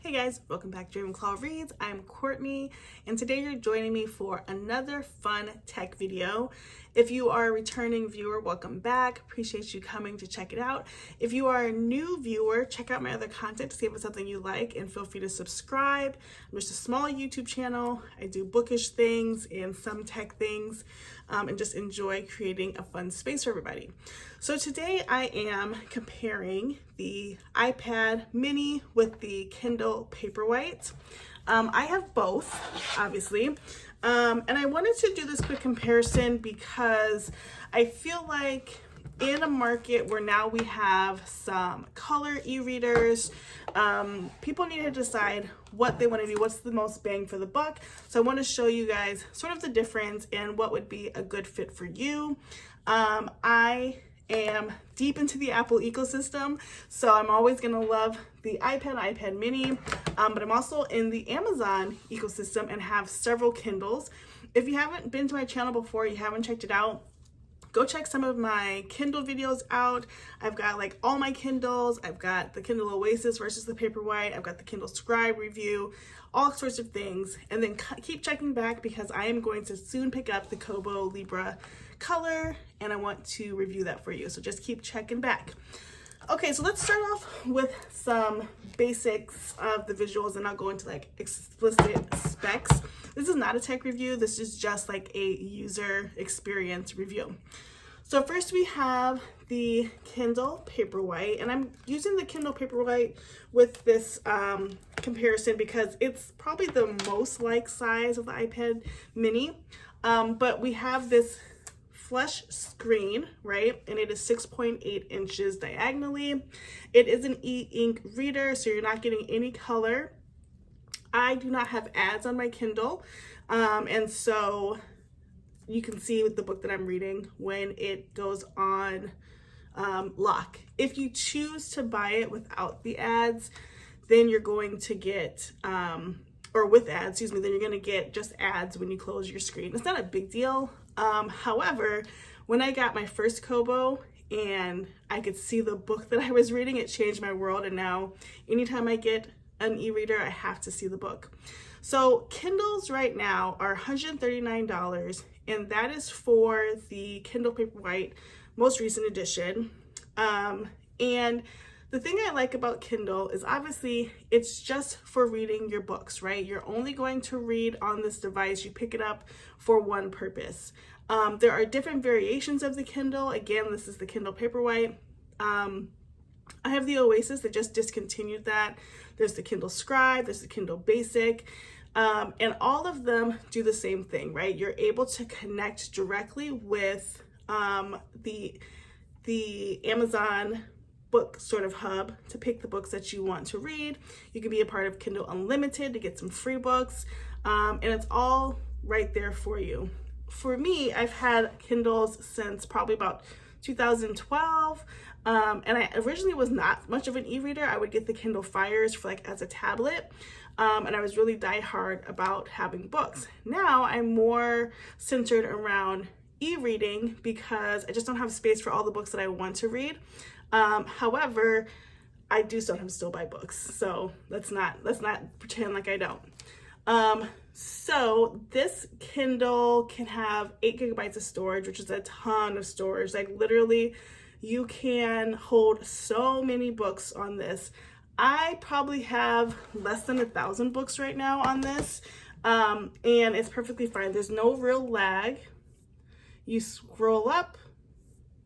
Hey guys, welcome back to Bibliophile Reads. I'm Courtney, and today you're joining me for another fun tech video. If you are a returning viewer, welcome back. Appreciate you coming to check it out. If you are a new viewer, check out my other content to see if it's something you like, and feel free to subscribe. I'm just a small YouTube channel. I do bookish things and some tech things, and just enjoy creating a fun space for everybody. So today I am comparing the iPad mini with the Kindle Paperwhite. I have both, obviously, and I wanted to do this quick comparison because I feel like in a market where now we have some color e-readers, people need to decide what they want to do, what's the most bang for the buck. So I want to show you guys sort of the difference and what would be a good fit for you. I am deep into the Apple ecosystem, so I'm always gonna love the iPad mini, but I'm also in the Amazon ecosystem and have several Kindles. If you haven't been to my channel before, you haven't checked it out, go check some of my Kindle videos out. I've got like all my Kindles. I've got the Kindle Oasis versus the Paperwhite. I've got the Kindle Scribe review, all sorts of things. And then keep checking back because I am going to soon pick up the Kobo Libra color and I want to review that for you. So just keep checking back. Okay, so let's start off with some basics of the visuals and I'll go into like explicit specs. This is not a tech review. This is just like a user experience review. So first we have the Kindle Paperwhite, and I'm using the Kindle Paperwhite with this comparison because it's probably the most like size of the iPad mini, but we have this flush screen, right? And it is 6.8 inches diagonally. It is an e-ink reader, so you're not getting any color. I do not have ads on my Kindle, and so you can see with the book that I'm reading when it goes on lock. If you choose to buy it without the ads, then you're going to get, or with ads, excuse me, then you're gonna get just ads when you close your screen. It's not a big deal. However, when I got my first Kobo and I could see the book that I was reading, it changed my world, and now anytime I get an e-reader, I have to see the book. So Kindles right now are $139, and that is for the Kindle Paperwhite most recent edition. And the thing I like about Kindle is obviously it's just for reading your books, right? You're only going to read on this device. You pick it up for one purpose. There are different variations of the Kindle. Again, this is the Kindle Paperwhite. I have the Oasis that just discontinued that. There's the Kindle Scribe, there's the Kindle Basic, and all of them do the same thing, right? You're able to connect directly with the Amazon book sort of hub to pick the books that you want to read. You can be a part of Kindle Unlimited to get some free books, and it's all right there for you. For me, I've had Kindles since probably about 2012, and I originally was not much of an e-reader. I would get the Kindle Fires for like as a tablet, and I was really diehard about having books. Now I'm more centered around e-reading because I just don't have space for all the books that I want to read. However, I do sometimes still buy books, so let's not pretend like I don't. So this Kindle can have 8 gigabytes of storage, which is a ton of storage. Like literally, you can hold so many books on this. I probably have less than 1,000 books right now on this, and it's perfectly fine. There's no real lag. You scroll up,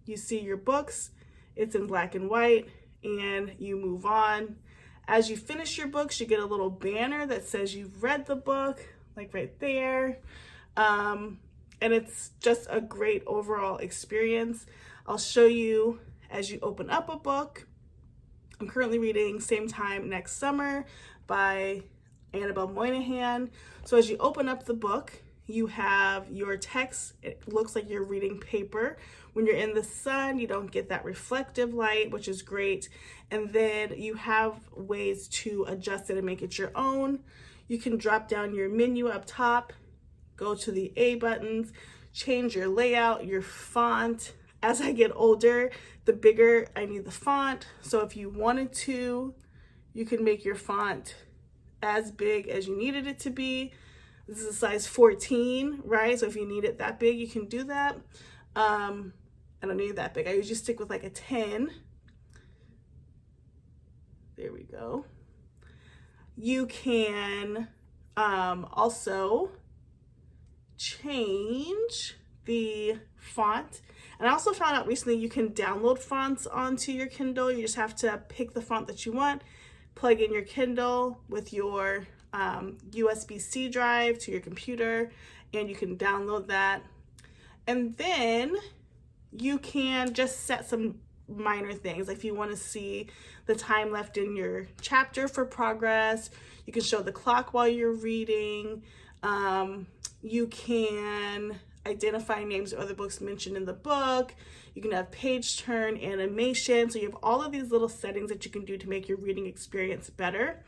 you see your books, it's in black and white, and you move on. As you finish your books, you get a little banner that says you've read the book, like right there. And it's just a great overall experience. I'll show you as you open up a book. I'm currently reading Same Time Next Summer by Annabelle Moynihan. So as you open up the book, you have your text. It looks like you're reading paper. When you're in the sun, you don't get that reflective light, which is great. And then you have ways to adjust it and make it your own. You can drop down your menu up top, go to the A buttons, change your layout, your font. As I get older, the bigger I need the font. So if you wanted to, you can make your font as big as you needed it to be. This is a size 14, right? So if you need it that big, you can do that. I don't need it that big. I usually stick with like a 10. There we go. You can also change the font. And I also found out recently you can download fonts onto your Kindle. You just have to pick the font that you want, plug in your Kindle with your USB-C drive to your computer, and you can download that. And then you can just set some minor things. Like if you want to see the time left in your chapter for progress, you can show the clock while you're reading. You can identify names of other books mentioned in the book. You can have page turn, animation. So you have all of these little settings that you can do to make your reading experience better.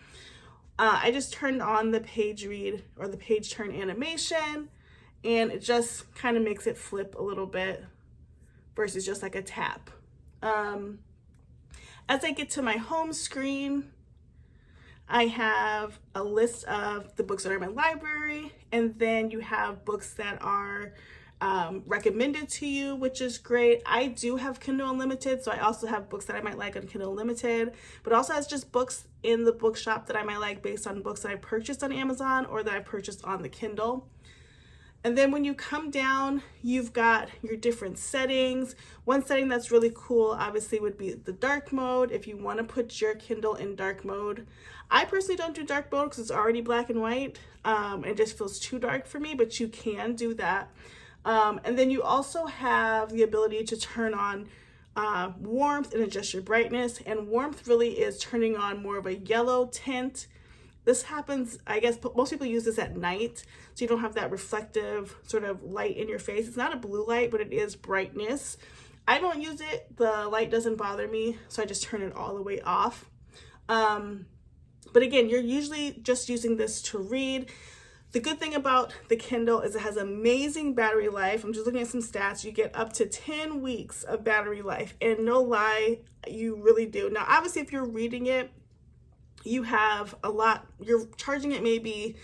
I just turned on the page read or the page turn animation, and it just kind of makes it flip a little bit versus just like a tap. As I get to my home screen, I have a list of the books that are in my library, and then you have books that are recommended to you, which is great. I do have Kindle Unlimited, so I also have books that I might like on Kindle Unlimited, but also has just books in the bookshop that I might like based on books that I purchased on Amazon or that I purchased on the Kindle. And then when you come down, you've got your different settings. One setting that's really cool, obviously, would be the dark mode. If you want to put your Kindle in dark mode. I personally don't do dark mode because it's already black and white. It just feels too dark for me, but you can do that. And then you also have the ability to turn on warmth and adjust your brightness. And warmth really is turning on more of a yellow tint. This happens, I guess, most people use this at night, so you don't have that reflective sort of light in your face. It's not a blue light, but it is brightness. I don't use it. The light doesn't bother me, so I just turn it all the way off. But again, you're usually just using this to read. The good thing about the Kindle is it has amazing battery life. I'm just looking at some stats. You get up to 10 weeks of battery life, and no lie, you really do. Now, obviously, if you're reading it, you have a lot, you're charging it maybe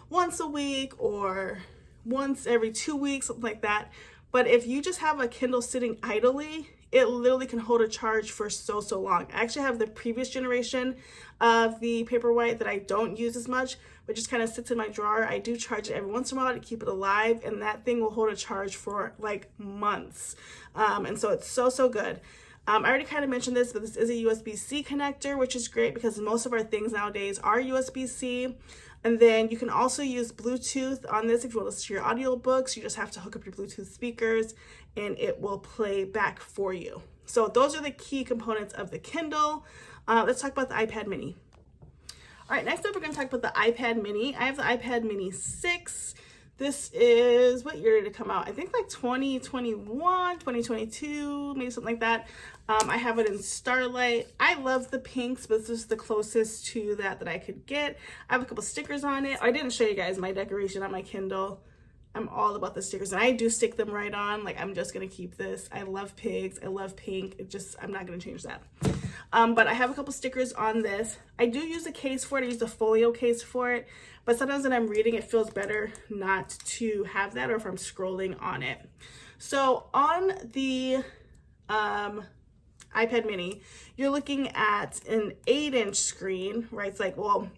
once a week or once every 2 weeks, something like that. But if you just have a Kindle sitting idly, it literally can hold a charge for so long. I actually have the previous generation of the Paperwhite that I don't use as much, but just kind of sits in my drawer. I do charge it every once in a while to keep it alive, and that thing will hold a charge for like months. And so it's so good. I already kind of mentioned this, but this is a USB-C connector, which is great because most of our things nowadays are USB-C. And then you can also use Bluetooth on this if you want to listen to your audiobooks. You just have to hook up your Bluetooth speakers and it will play back for you. So those are the key components of the Kindle. Let's talk about the iPad mini. All right, next up we're going to talk about the iPad mini. I have the iPad mini 6. This is, what year did it come out? I think like 2021, 2022, maybe something like that. I have it in Starlight. I love the pinks, but this is the closest to that I could get. I have a couple stickers on it. I didn't show you guys my decoration on my Kindle. I'm all about the stickers, and I do stick them right on. Like, I'm just gonna keep this. I love pigs. I love pink. I'm not gonna change that. But I have a couple stickers on this. I do use a case for it. I use a folio case for it. But sometimes when I'm reading, it feels better not to have that, or if I'm scrolling on it. So on the iPad mini, you're looking at an 8-inch screen, right? It's like, well,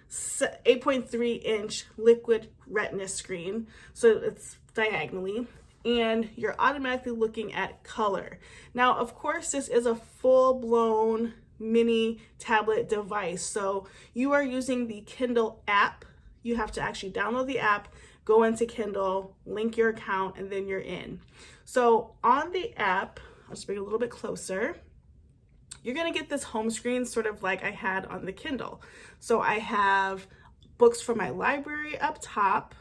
8.3-inch liquid retina screen. So it's diagonally, and you're automatically looking at color. Now, of course, this is a full-blown mini tablet device. So you are using the Kindle app. You have to actually download the app, go into Kindle, link your account, and then you're in. So on the app, I'll just bring it a little bit closer. You're gonna get this home screen sort of like I had on the Kindle. So I have books from my library up top,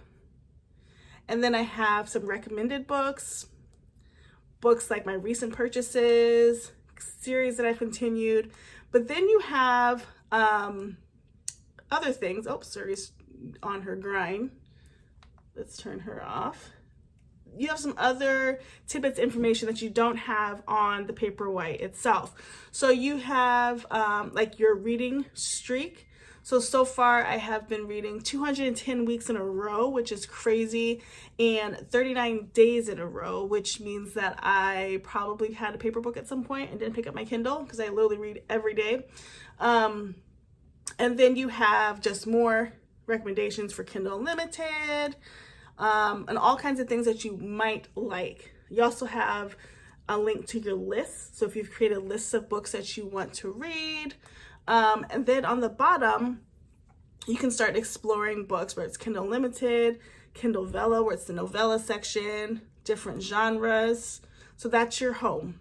and then I have some recommended books like my recent purchases, series that I've continued. But then you have other things. Oh, Suri's on her grind. Let's turn her off. You have some other tidbits information that you don't have on the Paperwhite itself. So you have like your reading streak. So far I have been reading 210 weeks in a row, which is crazy, and 39 days in a row, which means that I probably had a paper book at some point and didn't pick up my Kindle because I literally read every day. And then you have just more recommendations for Kindle Unlimited, and all kinds of things that you might like. You also have a link to your list. So if you've created lists of books that you want to read, and then on the bottom, you can start exploring books where it's Kindle Unlimited, Kindle Vella, where it's the novella section, different genres. So that's your home.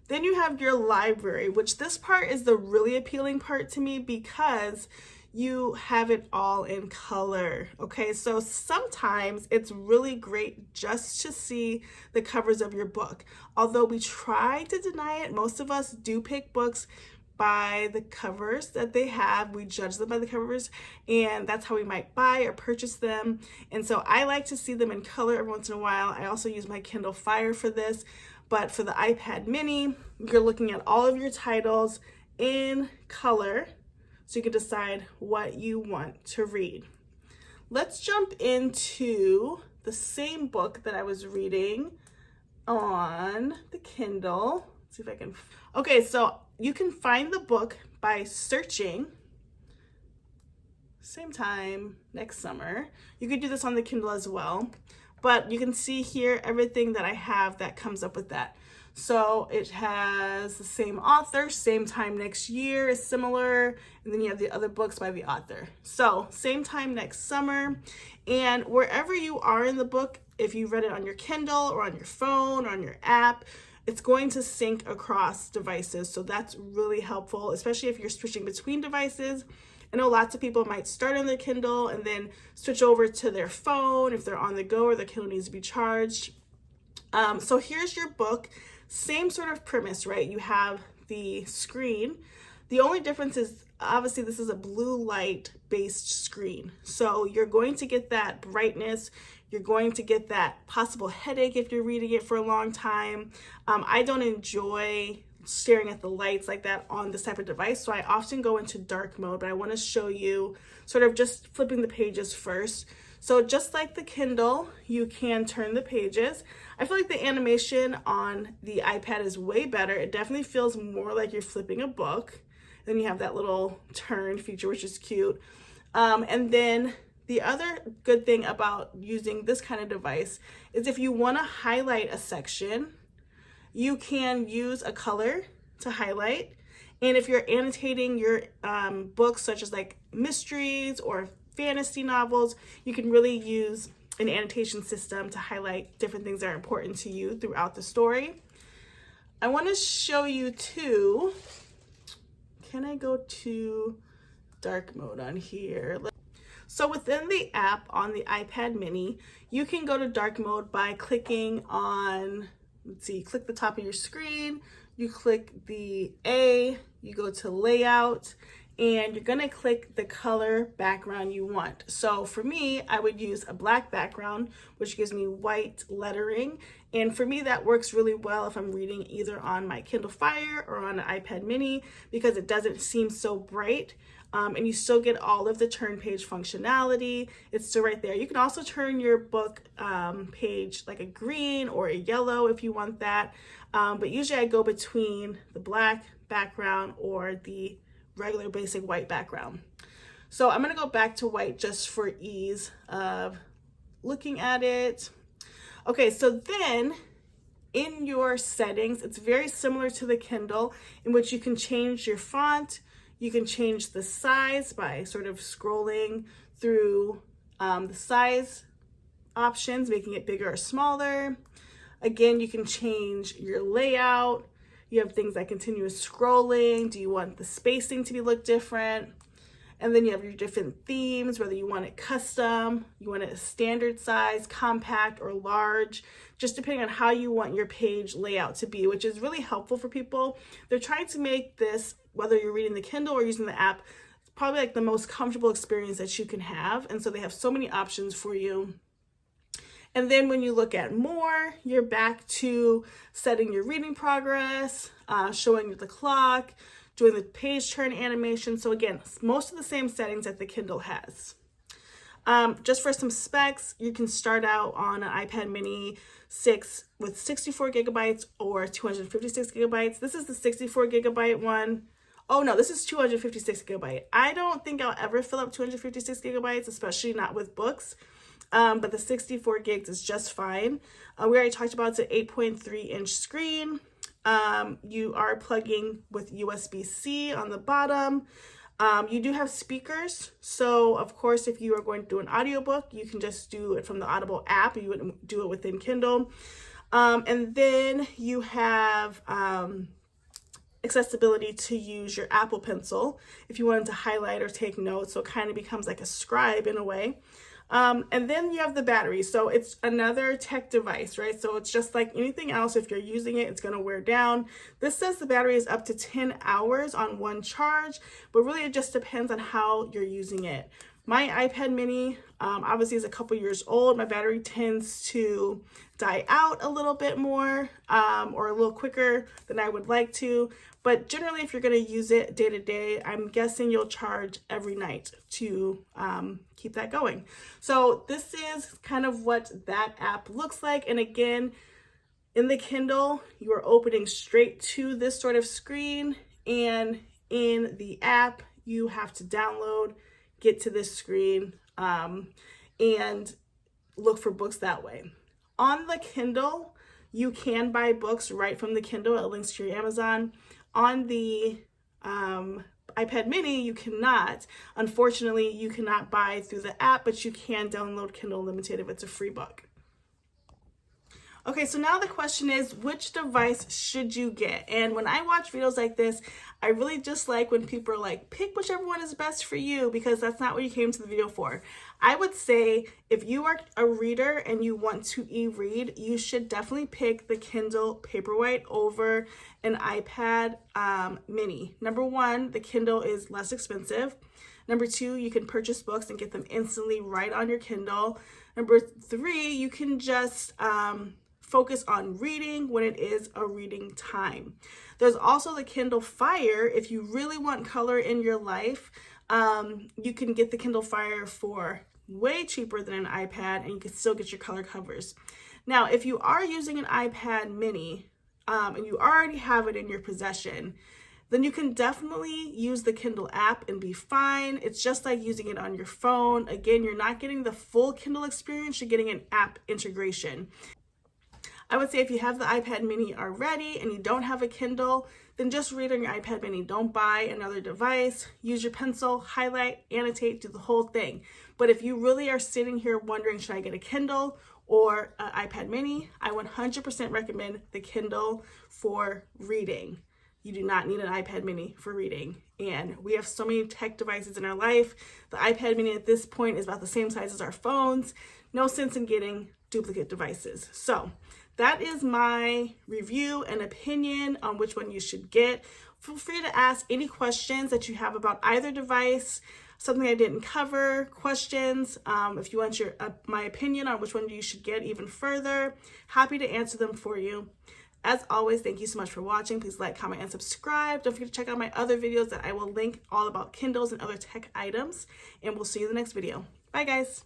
Then you have your library, which this part is the really appealing part to me because you have it all in color. Okay, so sometimes it's really great just to see the covers of your book. Although we try to deny it, most of us do pick books by the covers that they have. We judge them by the covers, and that's how we might buy or purchase them. And so I like to see them in color every once in a while. I also use my Kindle Fire for this, but for the iPad mini, you're looking at all of your titles in color, so you can decide what you want to read. Let's jump into the same book that I was reading on the Kindle. Let's see if I can. Okay, so you can find the book by searching same time next summer. You could do this on the Kindle as well, but you can see here everything that I have that comes up with that. So it has the same author, same time next year is similar, and then you have the other books by the author. So same time next summer, and wherever you are in the book, if you read it on your Kindle or on your phone or on your app, it's going to sync across devices. So that's really helpful, especially if you're switching between devices. I know lots of people might start on their Kindle and then switch over to their phone if they're on the go or their Kindle needs to be charged. So here's your book. Same sort of premise, right? You have the screen. The only difference is obviously this is a blue light based screen. So you're going to get that brightness. You're going to get that possible headache if you're reading it for a long time. I don't enjoy staring at the lights like that on this type of device, so I often go into dark mode, but I want to show you sort of just flipping the pages first. So just like the Kindle, you can turn the pages. I feel like the animation on the iPad is way better. It definitely feels more like you're flipping a book. Then you have that little turn feature, which is cute. And then the other good thing about using this kind of device is if you want to highlight a section, you can use a color to highlight. And if you're annotating your books, such as like mysteries or fantasy novels, you can really use an annotation system to highlight different things that are important to you throughout the story. I want to show you too. Can I go to dark mode on here? So within the app on the iPad mini, you can go to dark mode by clicking on, let's see, click the top of your screen, you click the A, you go to layout, and you're gonna click the color background you want. So for me, I would use a black background, which gives me white lettering. And for me, that works really well if I'm reading either on my Kindle Fire or on an iPad mini, because it doesn't seem so bright. And you still get all of the turn page functionality. It's still right there. You can also turn your book page like a green or a yellow if you want that. But usually I go between the black background or the regular basic white background. So I'm gonna go back to white just for ease of looking at it. Okay, so then in your settings, it's very similar to the Kindle, in which you can change your font, you can change the size by sort of scrolling through the size options, making it bigger or smaller. Again, you can change your layout. You have things like continuous scrolling. Do you want the spacing to look different? And then you have your different themes, whether you want it custom, you want it a standard size, compact, or large, just depending on how you want your page layout to be, which is really helpful for people. They're trying to make this, whether you're reading the Kindle or using the app, probably like the most comfortable experience that you can have. And so they have so many options for you. And then when you look at more, you're back to setting your reading progress, showing the clock, doing the page turn animation. So again, most of the same settings that the Kindle has. Just for some specs, you can start out on an iPad mini 6 with 64 gigabytes or 256 gigabytes. This is the 64 gigabyte one. Oh no, this is 256 gigabyte. I don't think I'll ever fill up 256 gigabytes, especially not with books. But the 64 gigs is just fine. We already talked about it's an 8.3 inch screen. You are plugging with USB-C on the bottom. You do have speakers. So of course, if you are going to do an audiobook, you can just do it from the Audible app. You wouldn't do it within Kindle. And then you have accessibility to use your Apple Pencil if you wanted to highlight or take notes. So it kind of becomes like a scribe in a way. And then you have the battery. So it's another tech device, right? So it's just like anything else. If you're using it, it's going to wear down. This says the battery is up to 10 hours on one charge, but really it just depends on how you're using it. My iPad mini obviously is a couple years old. My battery tends to die out a little bit more or a little quicker than I would like to. But generally, if you're going to use it day to day, I'm guessing you'll charge every night to keep that going. So this is kind of what that app looks like. And again, in the Kindle, you are opening straight to this sort of screen. And in the app, you have to download, get to this screen, and look for books that way. On the Kindle, you can buy books right from the Kindle. It links to your Amazon. On the iPad mini, you cannot. Unfortunately, you cannot buy through the app, but you can download Kindle Unlimited if it's a free book. Okay, so now the question is, which device should you get? And when I watch videos like this, I really just like when people are like, pick whichever one is best for you, because that's not what you came to the video for. I would say if you are a reader and you want to e-read, you should definitely pick the Kindle Paperwhite over an iPad mini. Number one, the Kindle is less expensive. Number two, you can purchase books and get them instantly right on your Kindle. Number three, you can just focus on reading when it is a reading time. There's also the Kindle Fire. If you really want color in your life, you can get the Kindle Fire for way cheaper than an iPad, and you can still get your color covers. Now, if you are using an iPad mini and you already have it in your possession, then you can definitely use the Kindle app and be fine. It's just like using it on your phone. Again, you're not getting the full Kindle experience, you're getting an app integration. I would say if you have the iPad mini already and you don't have a Kindle, then just read on your iPad mini. Don't buy another device. Use your pencil, highlight, annotate, do the whole thing. But if you really are sitting here wondering, should I get a Kindle or an iPad mini, I 100% recommend the Kindle for reading. You do not need an iPad mini for reading. And we have so many tech devices in our life. The iPad mini at this point is about the same size as our phones. No sense in getting duplicate devices. So that is my review and opinion on which one you should get. Feel free to ask any questions that you have about either device, something I didn't cover, questions. If you want my opinion on which one you should get even further, happy to answer them for you. As always, thank you so much for watching. Please like, comment, and subscribe. Don't forget to check out my other videos that I will link all about Kindles and other tech items. And we'll see you in the next video. Bye, guys.